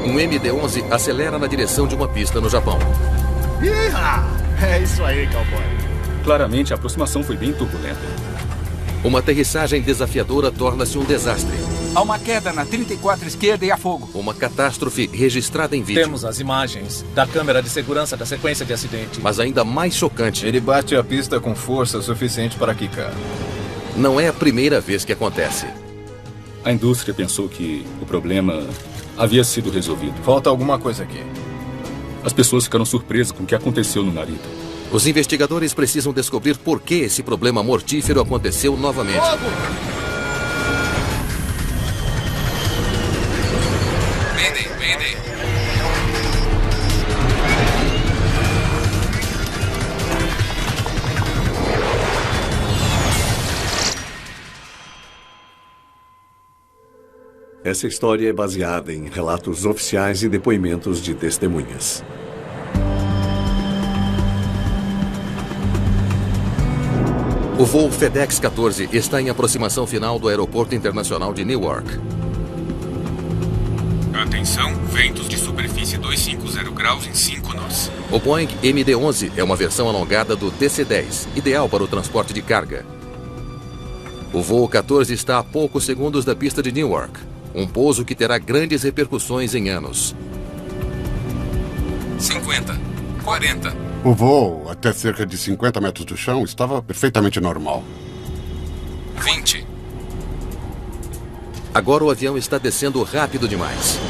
Um MD-11 acelera na direção de uma pista no Japão. Iha! É isso aí, cowboy. Claramente, a aproximação foi bem turbulenta. Uma aterrissagem desafiadora torna-se um desastre. Há uma queda na 34 esquerda e há fogo. Uma catástrofe registrada em vídeo. Temos as imagens da câmera de segurança da sequência de acidente. Mas ainda mais chocante... Ele bate a pista com força suficiente para quicar. Não é a primeira vez que acontece. A indústria pensou que o problema havia sido resolvido. Falta alguma coisa aqui. As pessoas ficaram surpresas com o que aconteceu no Narita. Os investigadores precisam descobrir por que esse problema mortífero aconteceu novamente. Fogo! Mayday. Essa história é baseada em relatos oficiais e depoimentos de testemunhas. O voo FedEx 14 está em aproximação final do Aeroporto Internacional de Newark. Atenção, ventos de superfície 250 graus em 5 nós. O Boeing MD-11 é uma versão alongada do DC-10, ideal para o transporte de carga. O voo 14 está a poucos segundos da pista de Newark, um pouso que terá grandes repercussões em anos. 50, 40... O voo, até cerca de 50 metros do chão, estava perfeitamente normal. 20. Agora o avião está descendo rápido demais.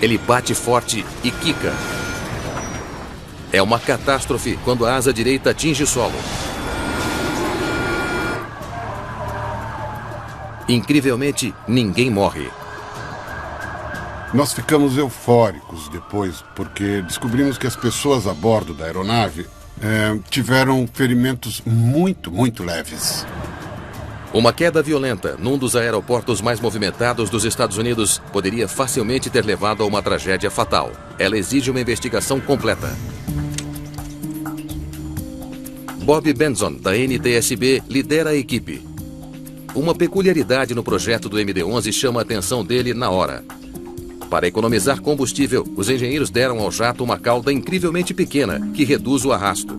Ele bate forte e quica. É uma catástrofe quando a asa direita atinge o solo. Incrivelmente, ninguém morre. Nós ficamos eufóricos depois, porque descobrimos que as pessoas a bordo da aeronave tiveram ferimentos muito leves. Uma queda violenta num dos aeroportos mais movimentados dos Estados Unidos poderia facilmente ter levado a uma tragédia fatal. Ela exige uma investigação completa. Bob Benson, da NTSB, lidera a equipe. Uma peculiaridade no projeto do MD-11 chama a atenção dele na hora. Para economizar combustível, os engenheiros deram ao jato uma cauda incrivelmente pequena, que reduz o arrasto.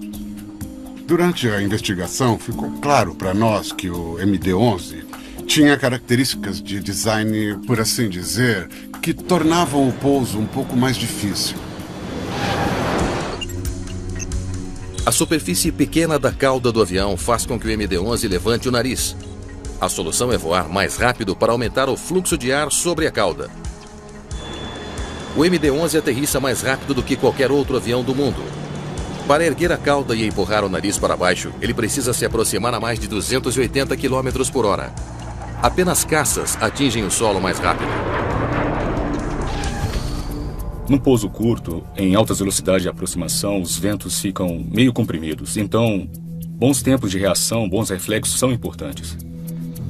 Durante a investigação, ficou claro para nós que o MD-11 tinha características de design, por assim dizer, que tornavam o pouso um pouco mais difícil. A superfície pequena da cauda do avião faz com que o MD-11 levante o nariz. A solução é voar mais rápido para aumentar o fluxo de ar sobre a cauda. O MD-11 aterrissa mais rápido do que qualquer outro avião do mundo. Para erguer a cauda e empurrar o nariz para baixo, ele precisa se aproximar a mais de 280 km por hora. Apenas caças atingem o solo mais rápido. Num pouso curto, em altas velocidades de aproximação, os ventos ficam meio comprimidos. Então, bons tempos de reação, bons reflexos são importantes.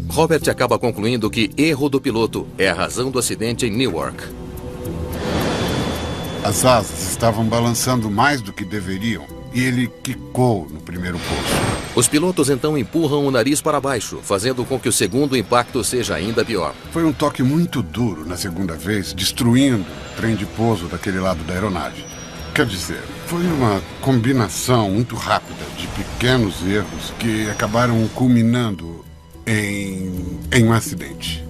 Robert acaba concluindo que erro do piloto é a razão do acidente em Newark. As asas estavam balançando mais do que deveriam e ele quicou no primeiro pouso. Os pilotos então empurram o nariz para baixo, fazendo com que o segundo impacto seja ainda pior. Foi um toque muito duro na segunda vez, destruindo o trem de pouso daquele lado da aeronave. Quer dizer, foi uma combinação muito rápida de pequenos erros que acabaram culminando em um acidente.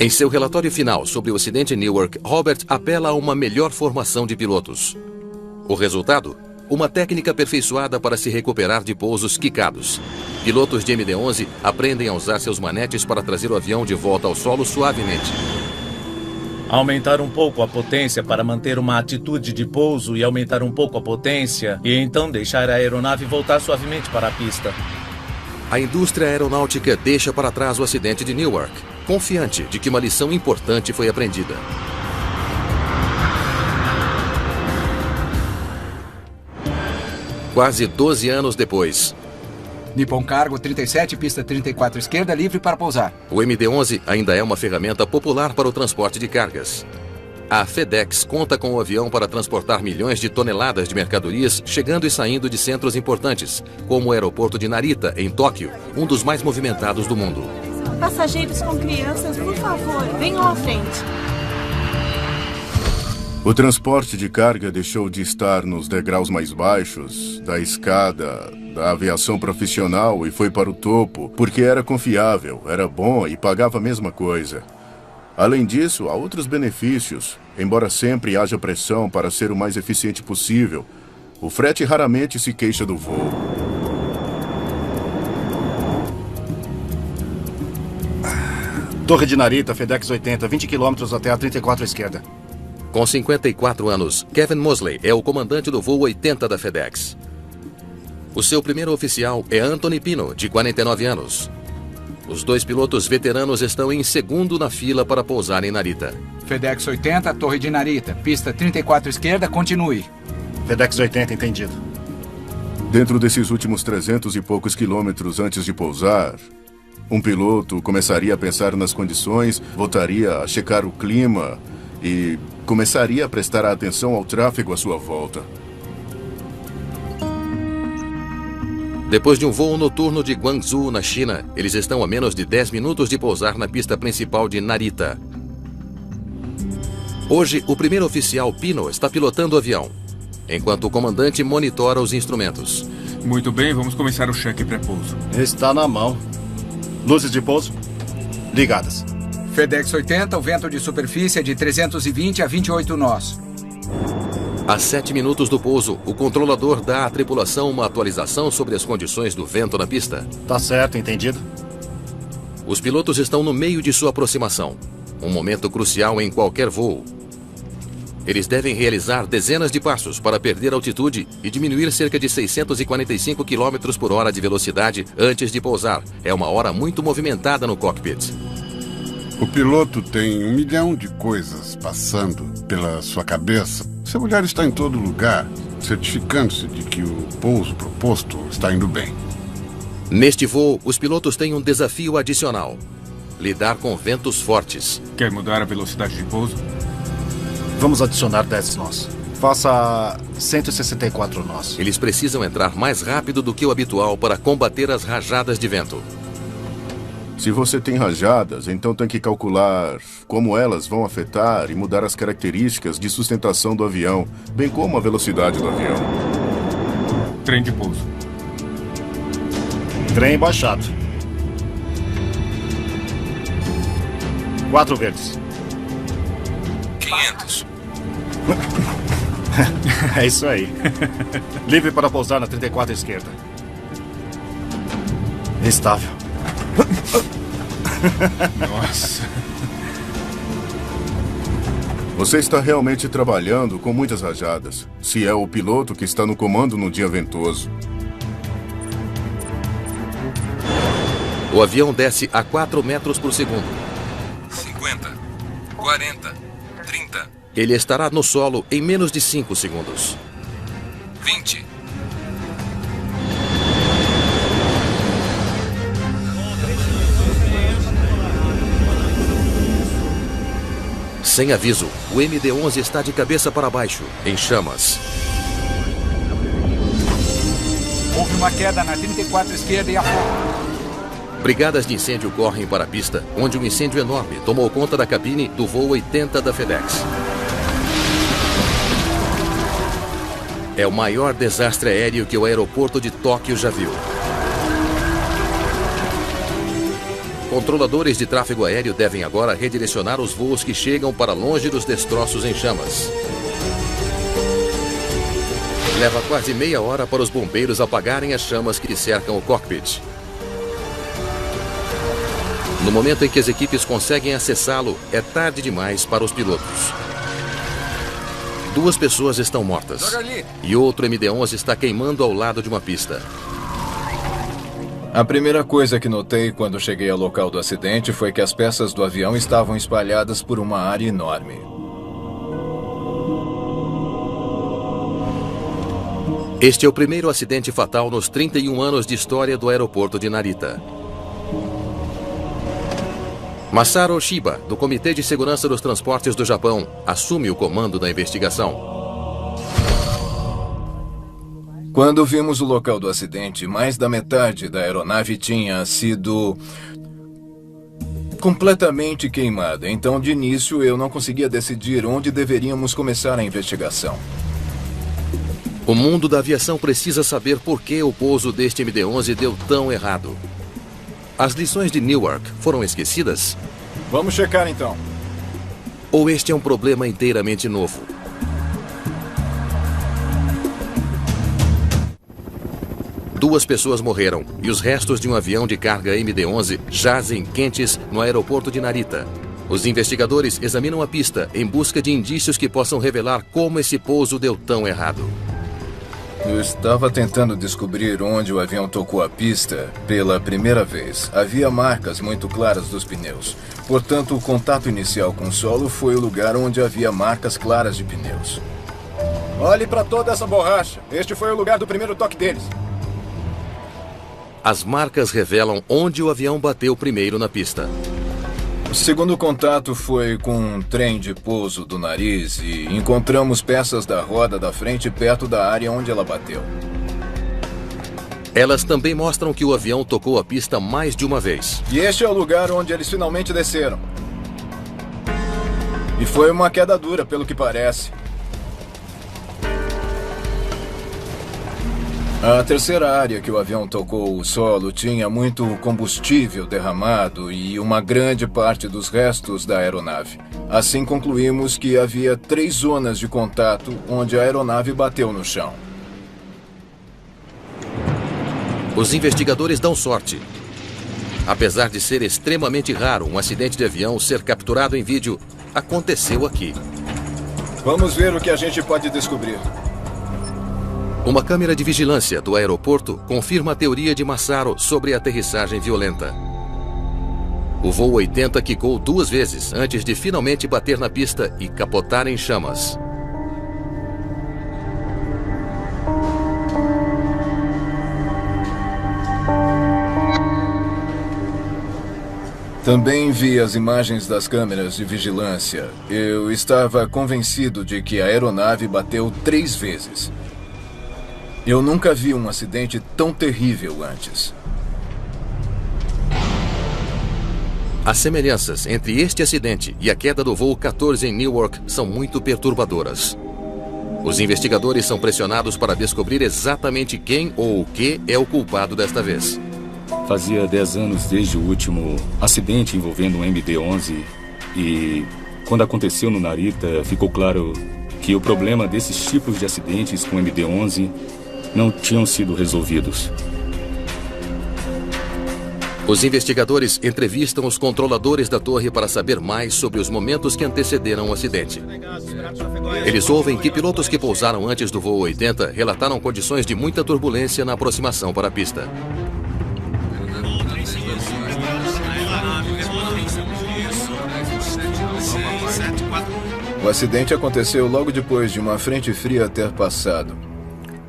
Em seu relatório final sobre o acidente em Newark, Robert apela a uma melhor formação de pilotos. O resultado? Uma técnica aperfeiçoada para se recuperar de pousos quicados. Pilotos de MD-11 aprendem a usar seus manetes para trazer o avião de volta ao solo suavemente. Aumentar um pouco a potência para manter uma atitude de pouso e aumentar um pouco a potência e então deixar a aeronave voltar suavemente para a pista. A indústria aeronáutica deixa para trás o acidente de Newark, confiante de que uma lição importante foi aprendida. Quase 12 anos depois, Nippon Cargo 37, pista 34 esquerda, livre para pousar. o MD-11 ainda é uma ferramenta popular para o transporte de cargas. A FedEx conta com o avião para transportar milhões de toneladas de mercadorias chegando e saindo de centros importantes, como o aeroporto de Narita, em Tóquio, um dos mais movimentados do mundo. Passageiros com crianças, por favor, venham à frente. O transporte de carga deixou de estar nos degraus mais baixos da escada da aviação profissional e foi para o topo porque era confiável, era bom e pagava a mesma coisa. Além disso, há outros benefícios. Embora sempre haja pressão para ser o mais eficiente possível, o frete raramente se queixa do voo. Torre de Narita, FedEx 80, 20 quilômetros até a 34 à esquerda. Com 54 anos, Kevin Mosley é o comandante do voo 80 da FedEx. O seu primeiro oficial é Anthony Pino, de 49 anos. Os dois pilotos veteranos estão em segundo na fila para pousar em Narita. FedEx 80, Torre de Narita, pista 34 esquerda, continue. FedEx 80, entendido. Dentro desses últimos 300 e poucos quilômetros antes de pousar, um piloto começaria a pensar nas condições, voltaria a checar o clima e começaria a prestar atenção ao tráfego à sua volta. Depois de um voo noturno de Guangzhou, na China, eles estão a menos de 10 minutos de pousar na pista principal de Narita. Hoje, o primeiro oficial Pino está pilotando o avião, enquanto o comandante monitora os instrumentos. Muito bem, vamos começar o cheque pré-pouso. Está na mão. Luzes de pouso ligadas. FedEx 80, o vento de superfície é de 320 a 28 nós. A 7 minutos do pouso, o controlador dá à tripulação uma atualização sobre as condições do vento na pista. Tá certo, entendido. Os pilotos estão no meio de sua aproximação, um momento crucial em qualquer voo. Eles devem realizar dezenas de passos para perder altitude e diminuir cerca de 645 km por hora de velocidade antes de pousar. É uma hora muito movimentada no cockpit. O piloto tem 1 milhão de coisas passando pela sua cabeça. Seu olhar está em todo lugar, certificando-se de que o pouso proposto está indo bem. Neste voo, os pilotos têm um desafio adicional: lidar com ventos fortes. Quer mudar a velocidade de pouso? Vamos adicionar 10 nós. Faça 164 nós. Eles precisam entrar mais rápido do que o habitual para combater as rajadas de vento. Se você tem rajadas, então tem que calcular como elas vão afetar e mudar as características de sustentação do avião, bem como a velocidade do avião. Trem de pouso. Trem baixado. 4 verdes. 500. É isso aí. Livre para pousar na 34 à esquerda. Estável. Nossa. Você está realmente trabalhando com muitas rajadas, se é o piloto que está no comando num dia ventoso. O avião desce a 4 metros por segundo. 50, 40, 30. Ele estará no solo em menos de 5 segundos. 20. Sem aviso, o MD-11 está de cabeça para baixo, em chamas. Houve uma queda na 34 esquerda e a fogo. Brigadas de incêndio correm para a pista, onde um incêndio enorme tomou conta da cabine do voo 80 da FedEx. É o maior desastre aéreo que o aeroporto de Tóquio já viu. Controladores de tráfego aéreo devem agora redirecionar os voos que chegam para longe dos destroços em chamas. Leva quase meia hora para os bombeiros apagarem as chamas que cercam o cockpit. No momento em que as equipes conseguem acessá-lo, é tarde demais para os pilotos. 2 pessoas estão mortas e outro MD-11 está queimando ao lado de uma pista. A primeira coisa que notei quando cheguei ao local do acidente foi que as peças do avião estavam espalhadas por uma área enorme. Este é o primeiro acidente fatal nos 31 anos de história do aeroporto de Narita. Masaru Shiba, do Comitê de Segurança dos Transportes do Japão, assume o comando da investigação. Quando vimos o local do acidente, mais da metade da aeronave tinha sido completamente queimada. Então, de início, eu não conseguia decidir onde deveríamos começar a investigação. O mundo da aviação precisa saber por que o pouso deste MD-11 deu tão errado. As lições de Newark foram esquecidas? Vamos checar, então. Ou este é um problema inteiramente novo? Duas pessoas morreram e os restos de um avião de carga MD-11 jazem quentes no aeroporto de Narita. Os investigadores examinam a pista em busca de indícios que possam revelar como esse pouso deu tão errado. Eu estava tentando descobrir onde o avião tocou a pista pela primeira vez. Havia marcas muito claras dos pneus. Portanto, o contato inicial com o solo foi o lugar onde havia marcas claras de pneus. Olhe para toda essa borracha. Este foi o lugar do primeiro toque deles. As marcas revelam onde o avião bateu primeiro na pista. O segundo contato foi com um trem de pouso do nariz e encontramos peças da roda da frente perto da área onde ela bateu. Elas também mostram que o avião tocou a pista mais de uma vez. E este é o lugar onde eles finalmente desceram. E foi uma queda dura, pelo que parece. A terceira área que o avião tocou o solo tinha muito combustível derramado e uma grande parte dos restos da aeronave. Assim concluímos que havia 3 zonas de contato onde a aeronave bateu no chão. Os investigadores dão sorte. Apesar de ser extremamente raro um acidente de avião ser capturado em vídeo, aconteceu aqui. Vamos ver o que a gente pode descobrir. Uma câmera de vigilância do aeroporto confirma a teoria de Massaro sobre a aterrissagem violenta. O voo 80 quicou 2 vezes antes de finalmente bater na pista e capotar em chamas. Também vi as imagens das câmeras de vigilância. Eu estava convencido de que a aeronave bateu 3 vezes. Eu nunca vi um acidente tão terrível antes. As semelhanças entre este acidente e a queda do voo 14 em Newark são muito perturbadoras. Os investigadores são pressionados para descobrir exatamente quem ou o que é o culpado desta vez. Fazia 10 anos desde o último acidente envolvendo um MD-11 e quando aconteceu no Narita, ficou claro que o problema desses tipos de acidentes com MD-11 não tinham sido resolvidos. Os investigadores entrevistam os controladores da torre para saber mais sobre os momentos que antecederam o acidente. Eles ouvem que pilotos que pousaram antes do voo 80 relataram condições de muita turbulência na aproximação para a pista. O acidente aconteceu logo depois de uma frente fria ter passado.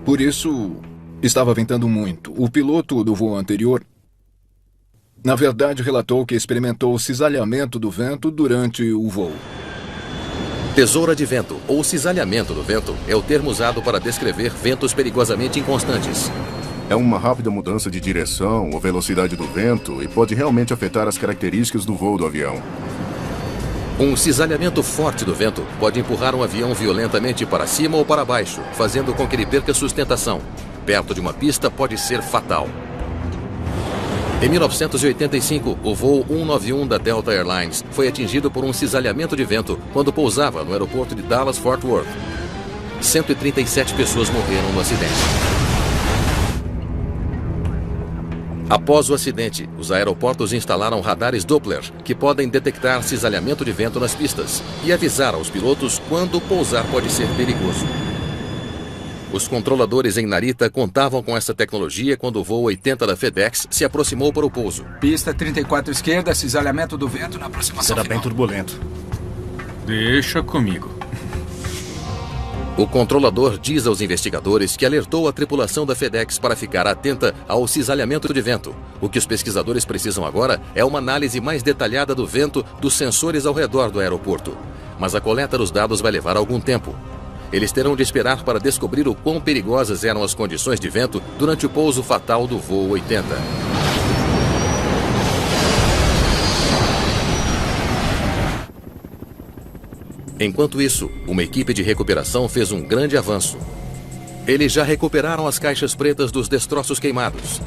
Por isso, estava ventando muito. O piloto do voo anterior, na verdade, relatou que experimentou o cisalhamento do vento durante o voo. Tesoura de vento, ou cisalhamento do vento, é o termo usado para descrever ventos perigosamente inconstantes. É uma rápida mudança de direção ou velocidade do vento e pode realmente afetar as características do voo do avião. Um cisalhamento forte do vento pode empurrar um avião violentamente para cima ou para baixo, fazendo com que ele perca sustentação. Perto de uma pista pode ser fatal. Em 1985, o voo 191 da Delta Airlines foi atingido por um cisalhamento de vento quando pousava no aeroporto de Dallas-Fort Worth. 137 pessoas morreram no acidente. Após o acidente, os aeroportos instalaram radares Doppler que podem detectar cisalhamento de vento nas pistas e avisar aos pilotos quando pousar pode ser perigoso. Os controladores em Narita contavam com essa tecnologia quando o voo 80 da FedEx se aproximou para o pouso. Pista 34 esquerda, cisalhamento do vento na aproximação Será final. bem turbulento. Deixa comigo. O controlador diz aos investigadores que alertou a tripulação da FedEx para ficar atenta ao cisalhamento de vento. O que os pesquisadores precisam agora é uma análise mais detalhada do vento dos sensores ao redor do aeroporto. Mas a coleta dos dados vai levar algum tempo. Eles terão de esperar para descobrir o quão perigosas eram as condições de vento durante o pouso fatal do voo 80. Enquanto isso, uma equipe de recuperação fez um grande avanço. Eles já recuperaram as caixas pretas dos destroços queimados.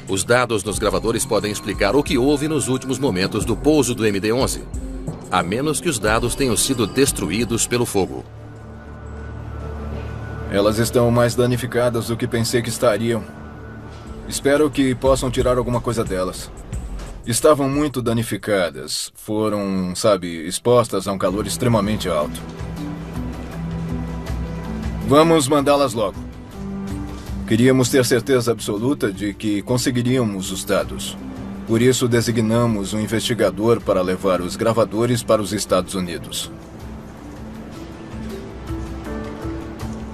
Os dados nos gravadores podem explicar o que houve nos últimos momentos do pouso do MD-11, a menos que os dados tenham sido destruídos pelo fogo. Elas estão mais danificadas do que pensei que estariam. Espero que possam tirar alguma coisa delas. Estavam muito danificadas. Foram, expostas a um calor extremamente alto. Vamos mandá-las logo. Queríamos ter certeza absoluta de que conseguiríamos os dados. Por isso, designamos um investigador para levar os gravadores para os Estados Unidos.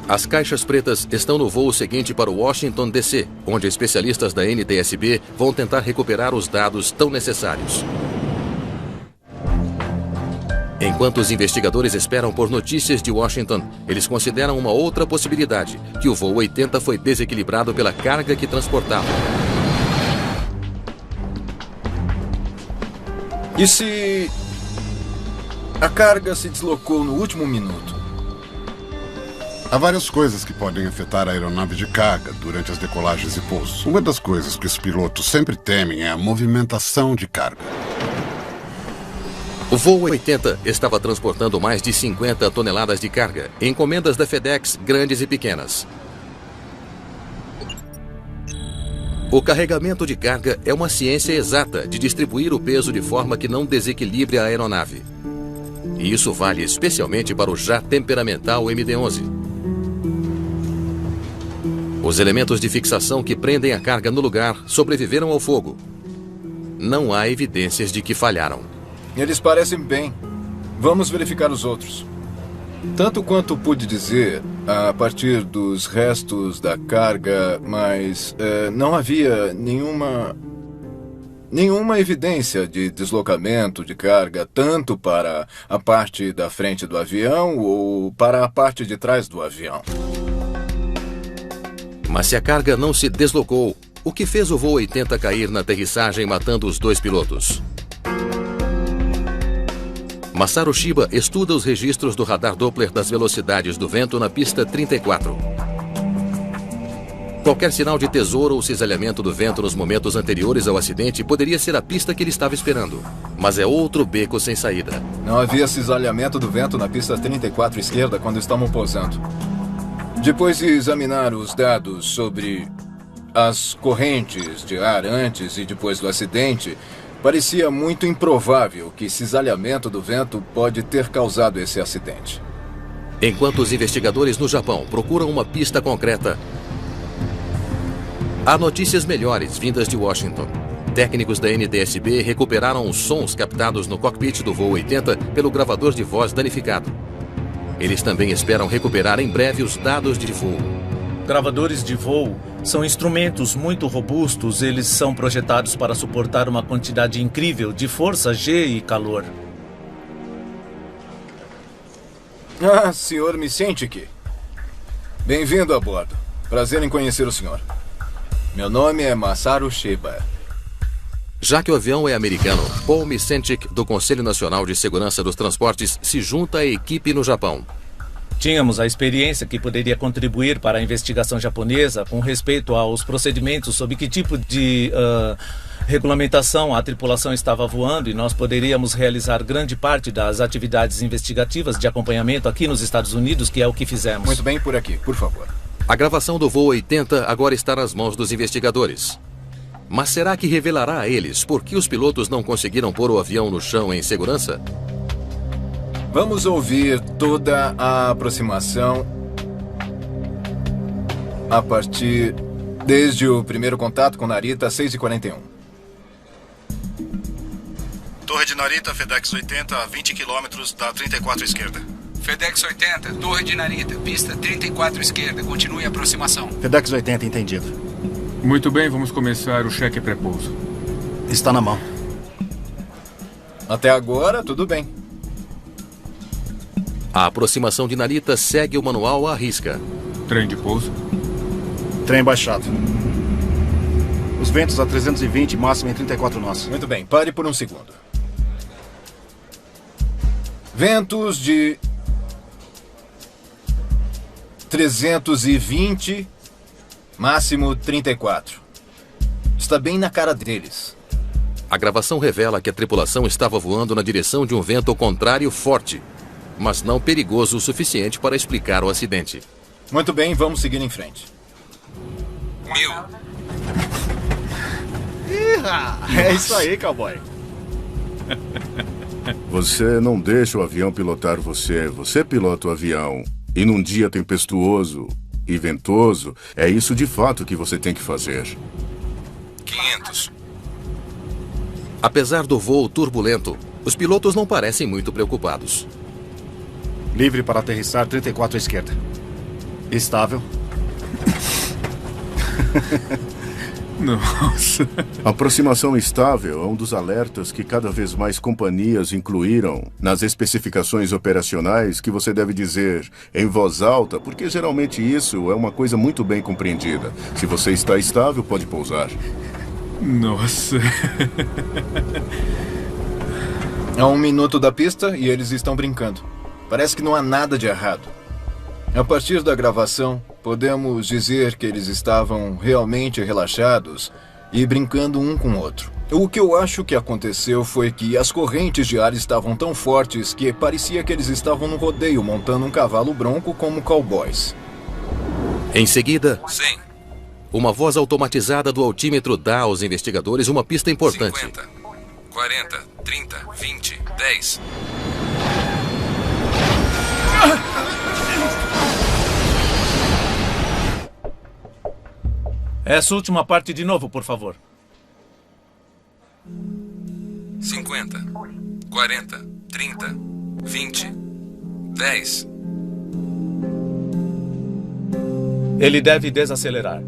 As caixas pretas estão no voo seguinte para Washington, D.C., onde especialistas da NTSB vão tentar recuperar os dados tão necessários. Enquanto os investigadores esperam por notícias de Washington, eles consideram uma outra possibilidade, que o voo 80 foi desequilibrado pela carga que transportava. E se a carga se deslocou no último minuto? Há várias coisas que podem afetar a aeronave de carga durante as decolagens e pousos. Uma das coisas que os pilotos sempre temem é a movimentação de carga. O voo 80 estava transportando mais de 50 toneladas de carga, encomendas da FedEx grandes e pequenas. O carregamento de carga é uma ciência exata de distribuir o peso de forma que não desequilibre a aeronave. E isso vale especialmente para o já temperamental MD-11. Os elementos de fixação que prendem a carga no lugar sobreviveram ao fogo. Não há evidências de que falharam. Eles parecem bem. Vamos verificar os outros. Tanto quanto pude dizer, a partir dos restos da carga, mas não havia nenhuma evidência de deslocamento de carga, tanto para a parte da frente do avião ou para a parte de trás do avião. Mas se a carga não se deslocou, o que fez o voo 80 cair na aterrissagem matando os dois pilotos? Masaru Shiba estuda os registros do radar Doppler das velocidades do vento na pista 34. Qualquer sinal de tesouro ou cisalhamento do vento nos momentos anteriores ao acidente poderia ser a pista que ele estava esperando. Mas é outro beco sem saída. Não havia cisalhamento do vento na pista 34 esquerda quando estavam pousando. Depois de examinar os dados sobre as correntes de ar antes e depois do acidente, parecia muito improvável que cisalhamento do vento pode ter causado esse acidente. Enquanto os investigadores no Japão procuram uma pista concreta, há notícias melhores vindas de Washington. Técnicos da NTSB recuperaram os sons captados no cockpit do voo 80 pelo gravador de voz danificado. Eles também esperam recuperar em breve os dados de voo. Gravadores de voo são instrumentos muito robustos. Eles são projetados para suportar uma quantidade incrível de força G e calor. Ah, Sr. Micentic. Bem-vindo a bordo. Prazer em conhecer o senhor. Meu nome é Masaru Shiba. Já que o avião é americano, Paul Micentic, do Conselho Nacional de Segurança dos Transportes, se junta à equipe no Japão. Tínhamos a experiência que poderia contribuir para a investigação japonesa com respeito aos procedimentos, sob que tipo de regulamentação a tripulação estava voando, e nós poderíamos realizar grande parte das atividades investigativas de acompanhamento aqui nos Estados Unidos, que é o que fizemos. Muito bem, por aqui, por favor. A gravação do voo 80 agora está nas mãos dos investigadores. Mas será que revelará a eles por que os pilotos não conseguiram pôr o avião no chão em segurança? Vamos ouvir toda a aproximação a partir desde o primeiro contato com Narita, 6h41. Torre de Narita, FedEx 80, a 20 km da 34 esquerda. FedEx 80, Torre de Narita, pista 34 esquerda, continue a aproximação. FedEx 80, entendido. Muito bem, vamos começar o cheque pré-pouso. Está na mão. Até agora, tudo bem. A aproximação de Narita segue o manual à risca. Trem de pouso. Trem baixado. Os ventos a 320, máximo em 34 nós. Muito bem, pare por um segundo. Ventos de 320, máximo 34. Está bem na cara deles. A gravação revela que a tripulação estava voando na direção de um vento contrário forte, mas não perigoso o suficiente para explicar o acidente. Muito bem, vamos seguir em frente. 1000. É isso aí, cowboy. Você não deixa o avião pilotar você. Você pilota o avião. E num dia tempestuoso e ventoso, é isso de fato que você tem que fazer. 500. Apesar do voo turbulento, os pilotos não parecem muito preocupados. Livre para aterrissar 34 à esquerda. Estável. Nossa. Aproximação estável é um dos alertas que cada vez mais companhias incluíram nas especificações operacionais que você deve dizer em voz alta, porque geralmente isso é uma coisa muito bem compreendida. Se você está estável, pode pousar. Nossa. A 1 minuto da pista e eles estão brincando. Parece que não há nada de errado. A partir da gravação, podemos dizer que eles estavam realmente relaxados e brincando um com o outro. O que eu acho que aconteceu foi que as correntes de ar estavam tão fortes que parecia que eles estavam no rodeio montando um cavalo bronco como cowboys. Em seguida, 100. uma voz automatizada do altímetro dá aos investigadores uma pista importante. 50. 40. 30. 20. 10. Essa última parte de novo, por favor. 50. 40. 30. 20. 10. Ele deve desacelerar.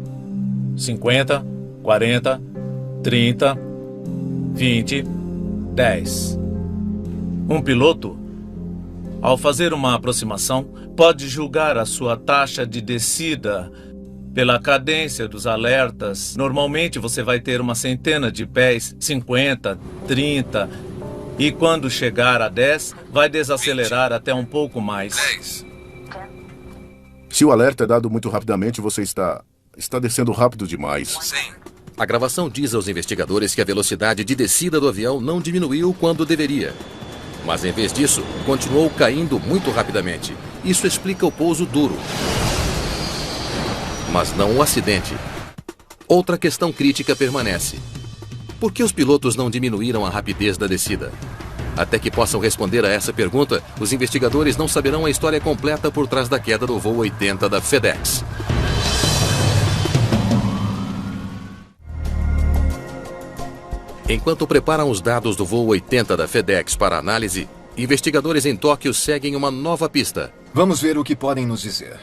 50, 40, 30, 20, 10. Um piloto, ao fazer uma aproximação, pode julgar a sua taxa de descida pela cadência dos alertas. Normalmente você vai ter uma centena de pés, 50, 30, e quando chegar a 10, vai desacelerar 20, até um pouco mais. 10. Se o alerta é dado muito rapidamente, você está descendo rápido demais. 100. A gravação diz aos investigadores que a velocidade de descida do avião não diminuiu quando deveria. Mas em vez disso, continuou caindo muito rapidamente. Isso explica o pouso duro. Mas não o acidente. Outra questão crítica permanece. Por que os pilotos não diminuíram a rapidez da descida? Até que possam responder a essa pergunta, os investigadores não saberão a história completa por trás da queda do voo 80 da FedEx. Enquanto preparam os dados do voo 80 da FedEx para análise, investigadores em Tóquio seguem uma nova pista. Vamos ver o que podem nos dizer.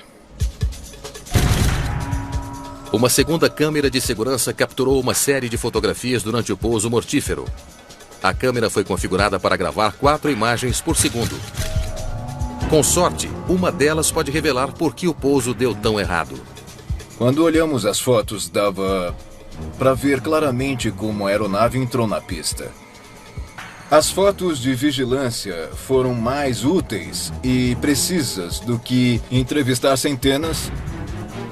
Uma segunda câmera de segurança capturou uma série de fotografias durante o pouso mortífero. A câmera foi configurada para gravar 4 imagens por segundo. Com sorte, uma delas pode revelar por que o pouso deu tão errado. Quando olhamos as fotos, dava para ver claramente como a aeronave entrou na pista. As fotos de vigilância foram mais úteis e precisas do que entrevistar centenas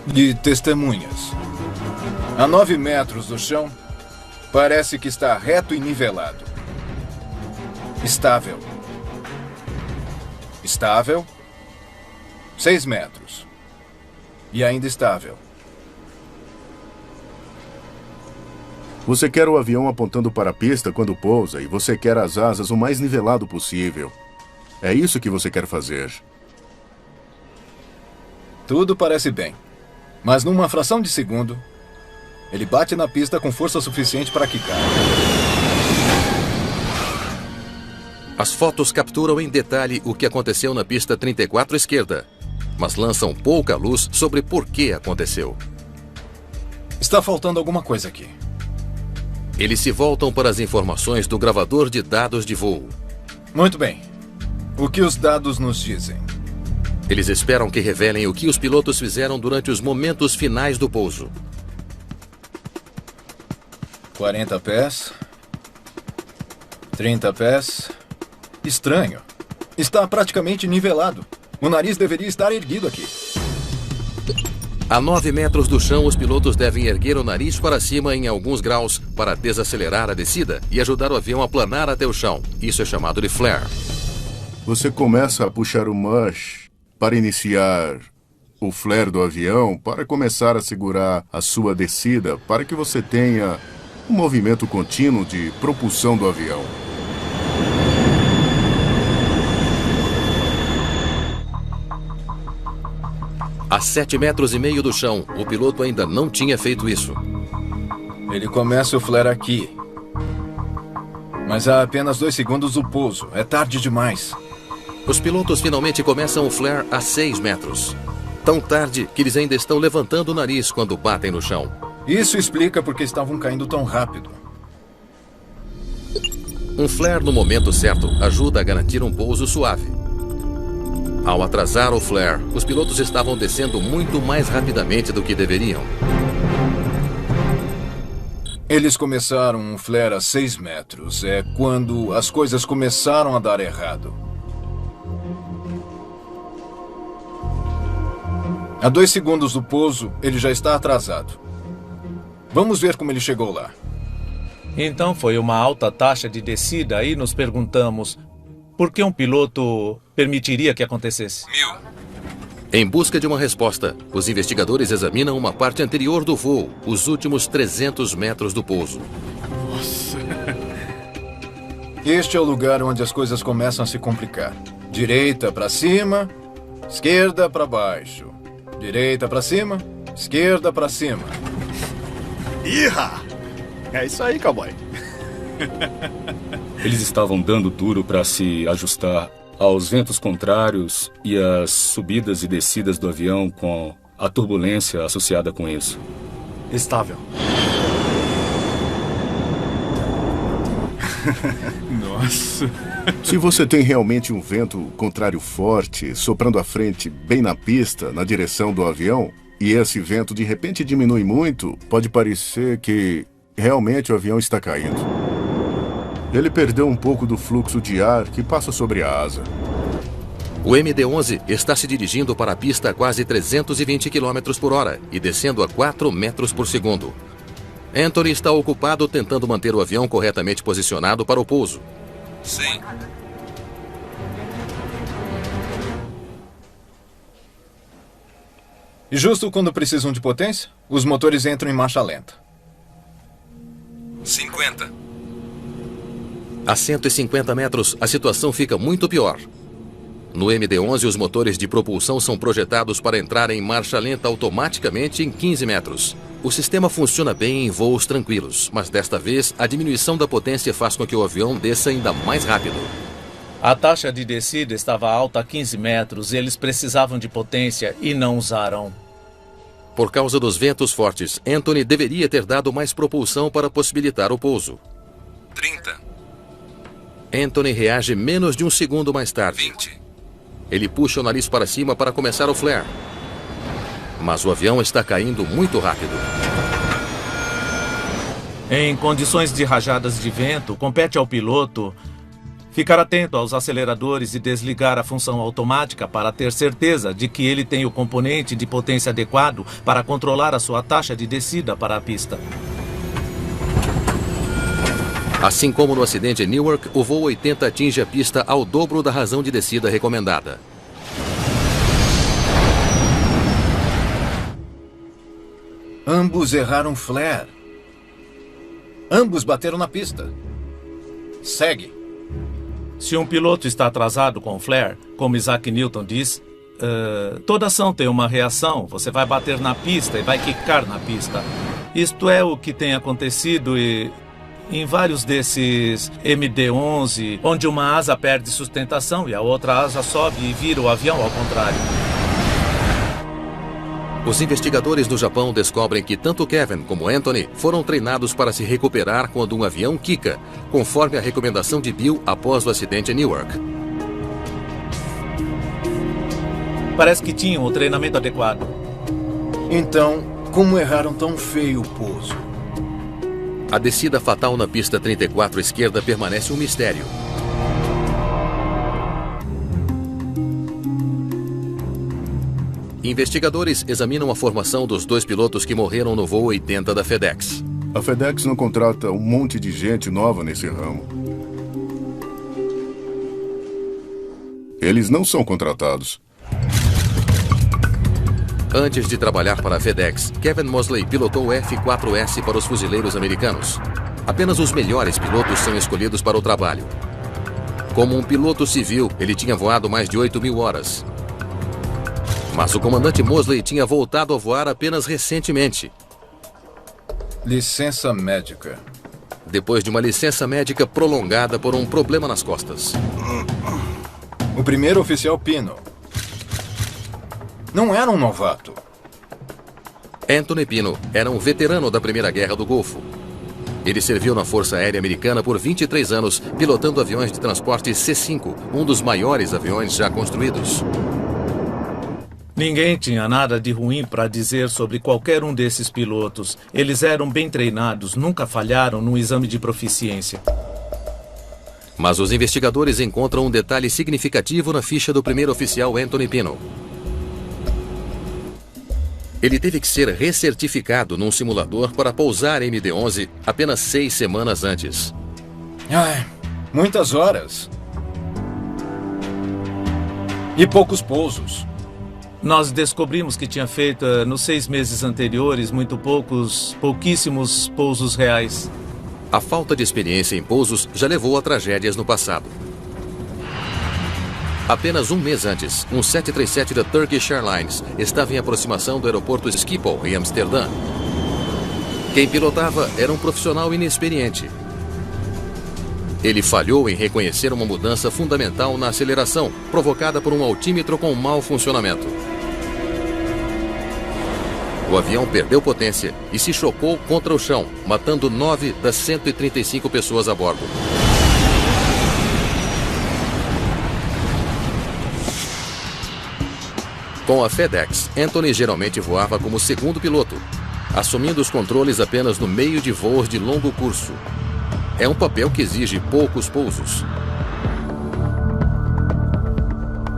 de testemunhas. A 9 metros do chão, parece que está reto e nivelado. Estável. Estável. 6 metros. E ainda estável. Você quer o avião apontando para a pista quando pousa e você quer as asas o mais nivelado possível. É isso que você quer fazer. Tudo parece bem. Mas numa fração de segundo, ele bate na pista com força suficiente para quicar. As fotos capturam em detalhe o que aconteceu na pista 34 esquerda, mas lançam pouca luz sobre por que aconteceu. Está faltando alguma coisa aqui. Eles se voltam para as informações do gravador de dados de voo. Muito bem. O que os dados nos dizem? Eles esperam que revelem o que os pilotos fizeram durante os momentos finais do pouso. 40 pés. 30 pés. Estranho. Está praticamente nivelado. O nariz deveria estar erguido aqui. A 9 metros do chão, os pilotos devem erguer o nariz para cima em alguns graus para desacelerar a descida e ajudar o avião a planar até o chão. Isso é chamado de flare. Você começa a puxar o mush para iniciar o flare do avião, para começar a segurar a sua descida, para que você tenha um movimento contínuo de propulsão do avião. A 7,5 metros do chão, o piloto ainda não tinha feito isso. Ele começa o flare aqui. Mas há apenas 2 segundos do pouso. É tarde demais. Os pilotos finalmente começam o flare a 6 metros. Tão tarde que eles ainda estão levantando o nariz quando batem no chão. Isso explica porque estavam caindo tão rápido. Um flare no momento certo ajuda a garantir um pouso suave. Ao atrasar o flare, os pilotos estavam descendo muito mais rapidamente do que deveriam. Eles começaram um flare a 6 metros. É quando as coisas começaram a dar errado. A 2 segundos do pouso, ele já está atrasado. Vamos ver como ele chegou lá. Então foi uma alta taxa de descida e nos perguntamos por que um piloto permitiria que acontecesse. 1000. Em busca de uma resposta, os investigadores examinam uma parte anterior do voo, os últimos 300 metros do pouso. Nossa. Este é o lugar onde as coisas começam a se complicar. Direita para cima, esquerda para baixo. Direita para cima, esquerda para cima. Iha! É isso aí, cowboy. Eles estavam dando duro para se ajustar aos ventos contrários e às subidas e descidas do avião com a turbulência associada com isso. Estável. Nossa. Se você tem realmente um vento contrário forte, soprando à frente, bem na pista, na direção do avião, e esse vento de repente diminui muito, pode parecer que realmente o avião está caindo. Ele perdeu um pouco do fluxo de ar que passa sobre a asa. O MD-11 está se dirigindo para a pista a quase 320 km por hora e descendo a 4 metros por segundo. Anthony está ocupado tentando manter o avião corretamente posicionado para o pouso. 100. E justo quando precisam de potência, os motores entram em marcha lenta. 50. A 150 metros, a situação fica muito pior. No MD-11, os motores de propulsão são projetados para entrar em marcha lenta automaticamente em 15 metros. O sistema funciona bem em voos tranquilos, mas desta vez a diminuição da potência faz com que o avião desça ainda mais rápido. A taxa de descida estava alta a 15 metros e eles precisavam de potência e não usaram. Por causa dos ventos fortes, Anthony deveria ter dado mais propulsão para possibilitar o pouso. 30. Anthony reage menos de um segundo mais tarde. 20. Ele puxa o nariz para cima para começar o flare. Mas o avião está caindo muito rápido. Em condições de rajadas de vento, compete ao piloto ficar atento aos aceleradores e desligar a função automática para ter certeza de que ele tem o componente de potência adequado para controlar a sua taxa de descida para a pista. Assim como no acidente em Newark, o voo 80 atinge a pista ao dobro da razão de descida recomendada. Ambos erraram flare. Ambos bateram na pista. Segue. Se um piloto está atrasado com o flare, como Isaac Newton diz, toda ação tem uma reação. Você vai bater na pista e vai quicar na pista. Isto é o que tem acontecido em vários desses MD-11, onde uma asa perde sustentação e a outra asa sobe e vira o avião ao contrário. Os investigadores do Japão descobrem que tanto Kevin como Anthony foram treinados para se recuperar quando um avião quica, conforme a recomendação de Bill após o acidente em Newark. Parece que tinham o treinamento adequado. Então, como erraram tão feio o pouso? A descida fatal na pista 34 esquerda permanece um mistério. Investigadores examinam a formação dos 2 pilotos que morreram no voo 80 da FedEx. A FedEx não contrata um monte de gente nova nesse ramo. Eles não são contratados. Antes de trabalhar para a FedEx, Kevin Mosley pilotou o F-4S para os fuzileiros americanos. Apenas os melhores pilotos são escolhidos para o trabalho. Como um piloto civil, ele tinha voado mais de 8.000 horas. Mas o comandante Mosley tinha voltado a voar apenas recentemente. Licença médica. Depois de uma licença médica prolongada por um problema nas costas. O primeiro oficial Pino não era um novato. Anthony Pino era um veterano da Primeira Guerra do Golfo. Ele serviu na Força Aérea Americana por 23 anos, pilotando aviões de transporte C-5, um dos maiores aviões já construídos. Ninguém tinha nada de ruim para dizer sobre qualquer um desses pilotos. Eles eram bem treinados, nunca falharam no exame de proficiência. Mas os investigadores encontram um detalhe significativo na ficha do primeiro oficial Anthony Pino. Ele teve que ser recertificado num simulador para pousar MD-11 apenas 6 semanas antes. Muitas horas. E poucos pousos. Nós descobrimos que tinha feito, nos 6 meses anteriores, pouquíssimos pousos reais. A falta de experiência em pousos já levou a tragédias no passado. Apenas um mês antes, um 737 da Turkish Airlines estava em aproximação do aeroporto Schiphol, em Amsterdã. Quem pilotava era um profissional inexperiente. Ele falhou em reconhecer uma mudança fundamental na aceleração, provocada por um altímetro com mau funcionamento. O avião perdeu potência e se chocou contra o chão, matando 9 das 135 pessoas a bordo. Com a FedEx, Anthony geralmente voava como segundo piloto, assumindo os controles apenas no meio de voos de longo curso. É um papel que exige poucos pousos.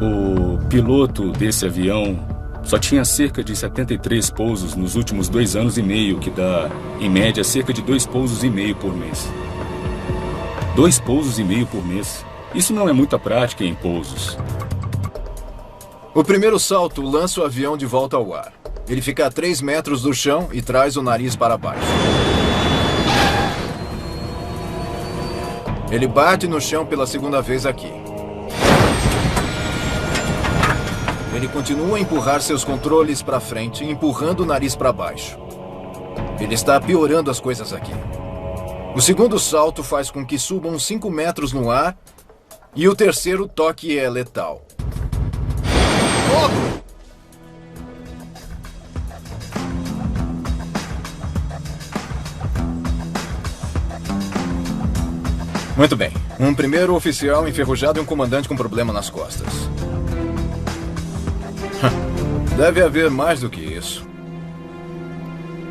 O piloto desse avião só tinha cerca de 73 pousos nos últimos 2 anos e meio, que dá, em média, cerca de 2 pousos e meio por mês. 2 pousos e meio por mês. Isso não é muita prática em pousos. O primeiro salto lança o avião de volta ao ar. Ele fica a 3 metros do chão e traz o nariz para baixo. Ele bate no chão pela segunda vez aqui. Ele continua a empurrar seus controles para frente, empurrando o nariz para baixo. Ele está piorando as coisas aqui. O segundo salto faz com que suba uns 5 metros no ar e o terceiro toque é letal. Muito bem. Um primeiro oficial enferrujado e um comandante com problema nas costas. Deve haver mais do que isso.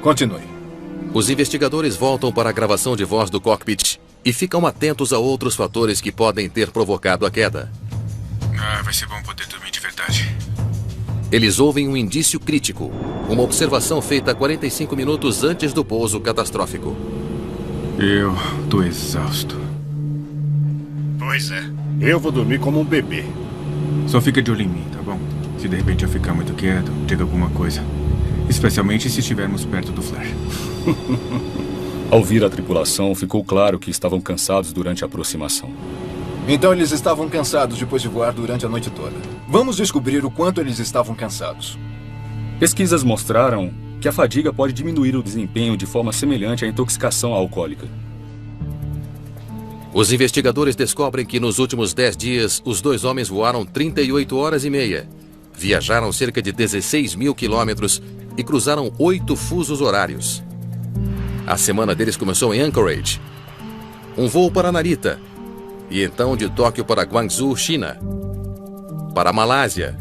Continue. Os investigadores voltam para a gravação de voz do cockpit e ficam atentos a outros fatores que podem ter provocado a queda. Vai ser bom poder dormir de verdade. Eles ouvem um indício crítico, uma observação feita 45 minutos antes do pouso catastrófico. Eu tô exausto. Pois é. Eu vou dormir como um bebê. Só fica de olho em mim, tá bom? Se de repente eu ficar muito quieto, diga alguma coisa. Especialmente se estivermos perto do flare. Ao vir a tripulação, ficou claro que estavam cansados durante a aproximação. Então eles estavam cansados depois de voar durante a noite toda. Vamos descobrir o quanto eles estavam cansados. Pesquisas mostraram que a fadiga pode diminuir o desempenho de forma semelhante à intoxicação alcoólica. Os investigadores descobrem que nos últimos 10 dias, os 2 homens voaram 38 horas e meia, viajaram cerca de 16 mil quilômetros e cruzaram 8 fusos horários. A semana deles começou em Anchorage, um voo para Narita, e então de Tóquio para Guangzhou, China, para a Malásia,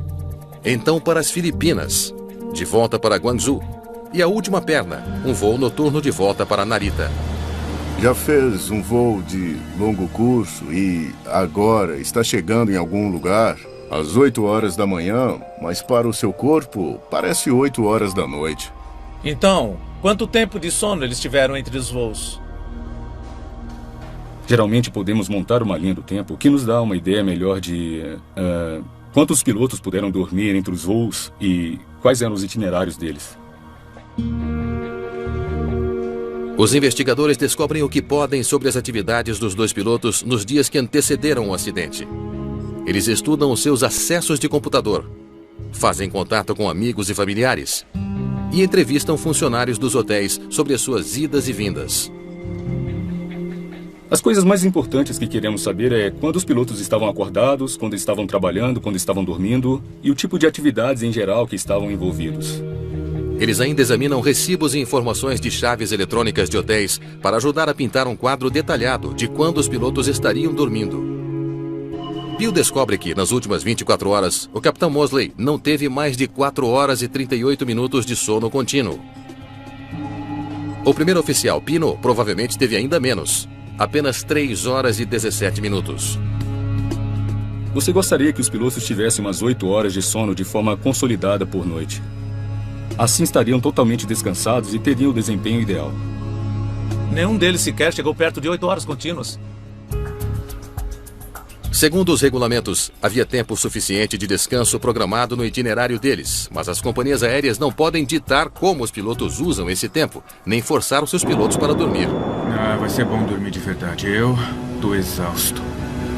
então para as Filipinas, de volta para Guangzhou, e a última perna, um voo noturno de volta para Narita. Já fez um voo de longo curso e agora está chegando em algum lugar? às 8 horas da manhã, mas para o seu corpo parece 8 horas da noite. Então, quanto tempo de sono eles tiveram entre os voos? Geralmente podemos montar uma linha do tempo que nos dá uma ideia melhor de quantos pilotos puderam dormir entre os voos e quais eram os itinerários deles. Os investigadores descobrem o que podem sobre as atividades dos dois pilotos nos dias que antecederam o acidente. Eles estudam os seus acessos de computador, fazem contato com amigos e familiares e entrevistam funcionários dos hotéis sobre as suas idas e vindas. As coisas mais importantes que queremos saber é quando os pilotos estavam acordados, quando estavam trabalhando, quando estavam dormindo e o tipo de atividades em geral que estavam envolvidos. Eles ainda examinam recibos e informações de chaves eletrônicas de hotéis para ajudar a pintar um quadro detalhado de quando os pilotos estariam dormindo. Bill descobre que, nas últimas 24 horas, o Capitão Mosley não teve mais de 4 horas e 38 minutos de sono contínuo. O primeiro oficial, Pino, provavelmente teve ainda menos, apenas 3 horas e 17 minutos. Você gostaria que os pilotos tivessem umas 8 horas de sono de forma consolidada por noite. Assim estariam totalmente descansados e teriam o desempenho ideal. Nenhum deles sequer chegou perto de 8 horas contínuas. Segundo os regulamentos, havia tempo suficiente de descanso programado no itinerário deles, mas as companhias aéreas não podem ditar como os pilotos usam esse tempo, nem forçar os seus pilotos para dormir. Vai ser bom dormir de verdade. Eu tô exausto.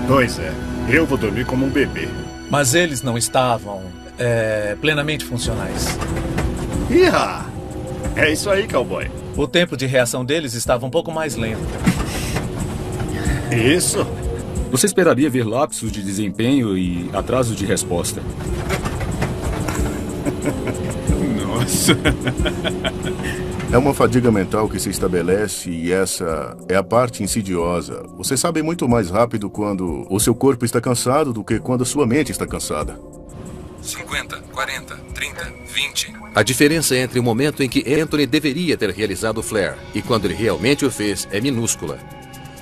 Pois é, eu vou dormir como um bebê. Mas eles não estavam plenamente funcionais. Iha! É isso aí, cowboy. O tempo de reação deles estava um pouco mais lento. Isso? Você esperaria ver lapsos de desempenho e atrasos de resposta. Nossa. É uma fadiga mental que se estabelece e essa é a parte insidiosa. Você sabe muito mais rápido quando o seu corpo está cansado do que quando a sua mente está cansada. 50, 40, 30, 20. A diferença entre o momento em que Anthony deveria ter realizado o flare e quando ele realmente o fez é minúscula.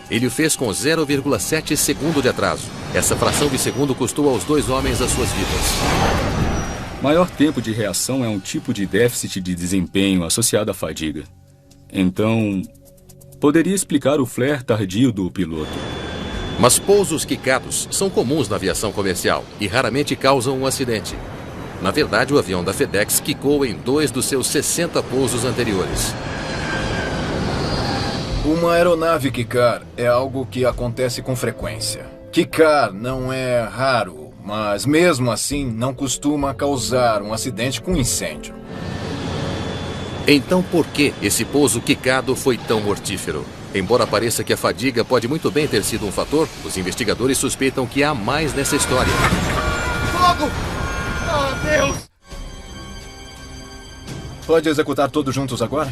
Ele o fez com 0,7 segundo de atraso. Essa fração de segundo custou aos dois homens as suas vidas. Maior tempo de reação é um tipo de déficit de desempenho associado à fadiga. Então, poderia explicar o flare tardio do piloto. Mas pousos quicados são comuns na aviação comercial e raramente causam um acidente. Na verdade, o avião da FedEx quicou em 2 dos seus 60 pousos anteriores. Uma aeronave quicar é algo que acontece com frequência. Quicar não é raro, mas mesmo assim não costuma causar um acidente com incêndio. Então por que esse pouso quicado foi tão mortífero? Embora pareça que a fadiga pode muito bem ter sido um fator, os investigadores suspeitam que há mais nessa história. Fogo! Oh, Deus! Pode executar todos juntos agora?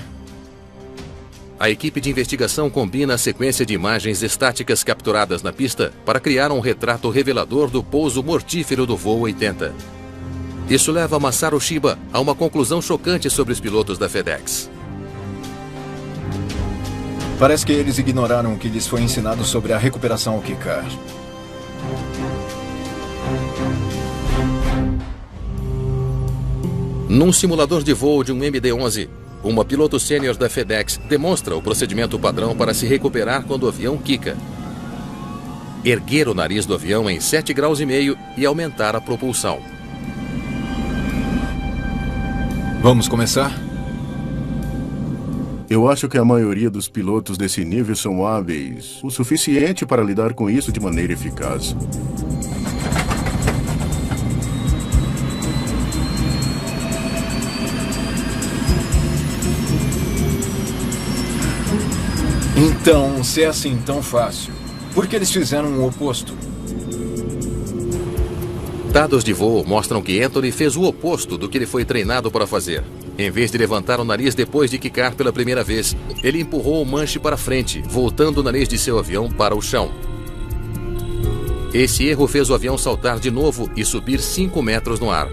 A equipe de investigação combina a sequência de imagens estáticas capturadas na pista para criar um retrato revelador do pouso mortífero do voo 80. Isso leva Masaru Shiba a uma conclusão chocante sobre os pilotos da FedEx. Parece que eles ignoraram o que lhes foi ensinado sobre a recuperação ao quicar. Num simulador de voo de um MD-11, uma piloto sênior da FedEx demonstra o procedimento padrão para se recuperar quando o avião quica. Erguer o nariz do avião em 7,5 graus e aumentar a propulsão. Vamos começar? Eu acho que a maioria dos pilotos desse nível são hábeis o suficiente para lidar com isso de maneira eficaz. Então, se é assim tão fácil, por que eles fizeram o oposto? Dados de voo mostram que Anthony fez o oposto do que ele foi treinado para fazer. Em vez de levantar o nariz depois de quicar pela primeira vez, ele empurrou o manche para frente, voltando o nariz de seu avião para o chão. Esse erro fez o avião saltar de novo e subir 5 metros no ar.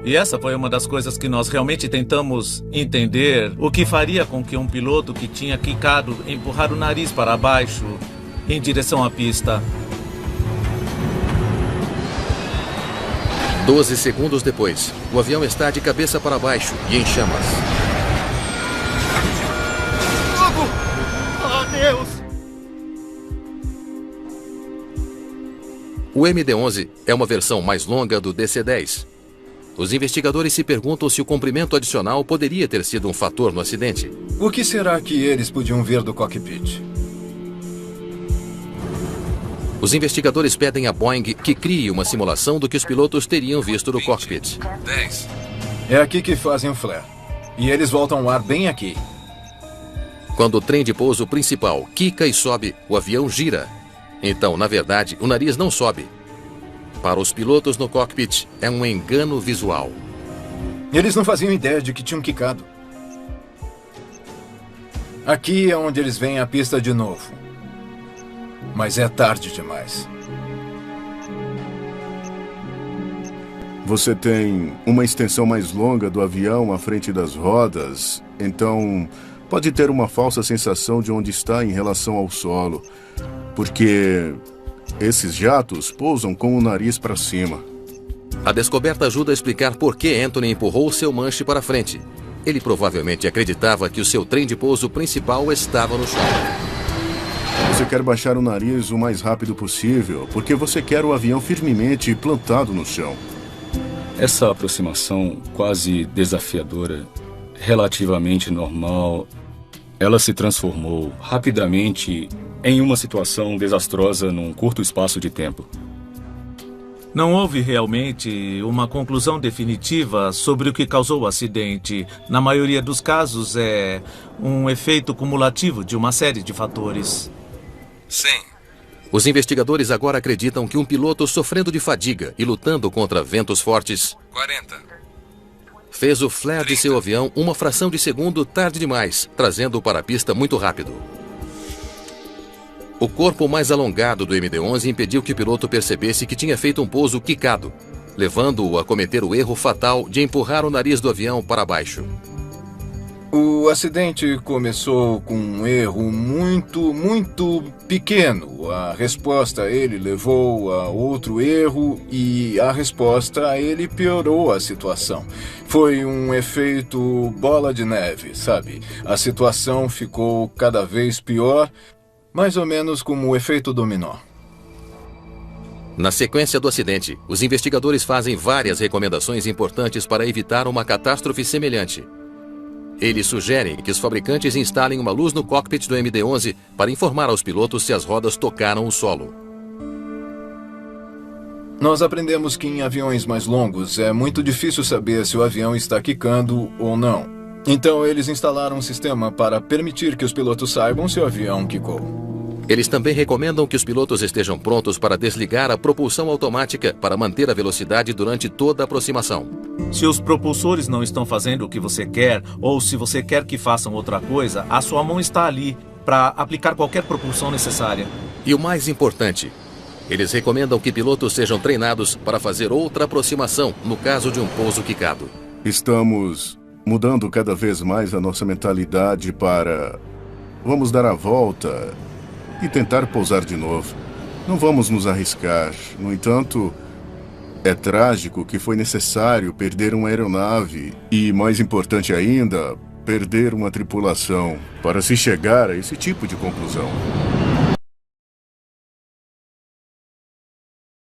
E essa foi uma das coisas que nós realmente tentamos entender, o que faria com que um piloto que tinha quicado empurrar o nariz para baixo em direção à pista. 12 segundos depois, o avião está de cabeça para baixo e em chamas. Fogo! Oh, Deus! O MD-11 é uma versão mais longa do DC-10. Os investigadores se perguntam se o comprimento adicional poderia ter sido um fator no acidente. O que será que eles podiam ver do cockpit? Os investigadores pedem a Boeing que crie uma simulação do que os pilotos teriam visto do cockpit. 10. É aqui que fazem o flare. E eles voltam o ar bem aqui. Quando o trem de pouso principal quica e sobe, o avião gira. Então, na verdade, o nariz não sobe. Para os pilotos no cockpit, é um engano visual. Eles não faziam ideia de que tinham quicado. Aqui é onde eles veem a pista de novo. Mas é tarde demais. Você tem uma extensão mais longa do avião à frente das rodas, então pode ter uma falsa sensação de onde está em relação ao solo, porque esses jatos pousam com o nariz para cima. A descoberta ajuda a explicar por que Anthony empurrou seu manche para frente. Ele provavelmente acreditava que o seu trem de pouso principal estava no chão. Você quer baixar o nariz o mais rápido possível, porque você quer o avião firmemente plantado no chão. Essa aproximação quase desafiadora, relativamente normal, ela se transformou rapidamente em uma situação desastrosa num curto espaço de tempo. Não houve realmente uma conclusão definitiva sobre o que causou o acidente. Na maioria dos casos, é um efeito cumulativo de uma série de fatores. Sim. Os investigadores agora acreditam que um piloto sofrendo de fadiga e lutando contra ventos fortes 40. fez o flare de seu avião uma fração de segundo tarde demais, trazendo-o para a pista muito rápido. O corpo mais alongado do MD-11 impediu que o piloto percebesse que tinha feito um pouso quicado, levando-o a cometer o erro fatal de empurrar o nariz do avião para baixo. O acidente começou com um erro muito pequeno. A resposta a ele levou a outro erro e a resposta a ele piorou a situação. Foi um efeito bola de neve, sabe? A situação ficou cada vez pior, mais ou menos como o efeito dominó. Na sequência do acidente, os investigadores fazem várias recomendações importantes para evitar uma catástrofe semelhante. Eles sugerem que os fabricantes instalem uma luz no cockpit do MD-11 para informar aos pilotos se as rodas tocaram o solo. Nós aprendemos que em aviões mais longos é muito difícil saber se o avião está quicando ou não. Então eles instalaram um sistema para permitir que os pilotos saibam se o avião quicou. Eles também recomendam que os pilotos estejam prontos para desligar a propulsão automática para manter a velocidade durante toda a aproximação. Se os propulsores não estão fazendo o que você quer, ou se você quer que façam outra coisa, a sua mão está ali para aplicar qualquer propulsão necessária. E o mais importante, eles recomendam que pilotos sejam treinados para fazer outra aproximação no caso de um pouso quicado. Estamos mudando cada vez mais a nossa mentalidade para vamos dar a volta e tentar pousar de novo. Não vamos nos arriscar. No entanto, é trágico que foi necessário perder uma aeronave e, mais importante ainda, perder uma tripulação para se chegar a esse tipo de conclusão.